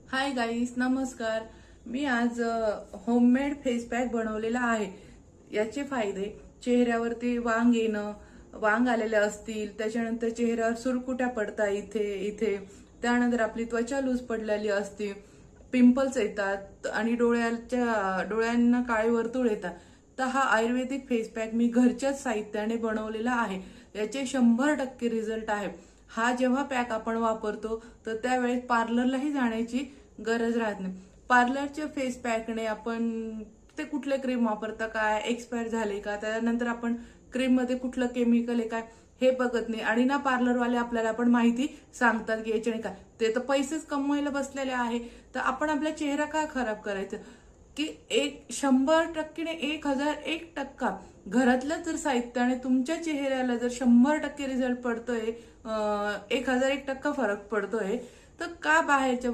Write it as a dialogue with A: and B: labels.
A: Hi guys, नमस्कार. मी आज homemade face pack बनवलेला आहे. याचे फायदे: चेहऱ्यावरती वांग येणं, वांग आलेले असतील, त्याच्यानंतर चेहऱ्यावर सुरकुत्या पडतात इथे इथे, त्यानंतर आपली त्वचा लूज पडलेली असते, पिंपल्स येतात आणि डोळ्यांना काळे वर्तुळ येतात. तर हा आयुर्वेदिक फेस पॅक मी घरच्याच साहित्याने बनवलेला आहे. याचे 100% रिझल्ट आहे. हा जेव्हा पॅक आपण वापरतो तर त्यावेळेस पार्लरलाही जाण्याची गरज राहत नाही. पार्लरच्या फेस पॅकने आपण ते कुठले क्रीम वापरता, काय एक्सपायर झाले का, त्यानंतर आपण क्रीम मध्ये कुठलं केमिकल आहे काय हे बघत नाही. आणि ना पार्लरवाले आपल्याला पण माहिती सांगतात की याच्याने काय, ते तर पैसेच कमवायला बसलेले आहे. तर आपण आपला चेहरा का खराब करायचं की 100%ने 1001% घरातल्या जर साहित्याने तुमच्या चेहऱ्याला जर 100% रिझल्ट पडतोय, 1001% फरक पडतोय, तर का बाहेरच्या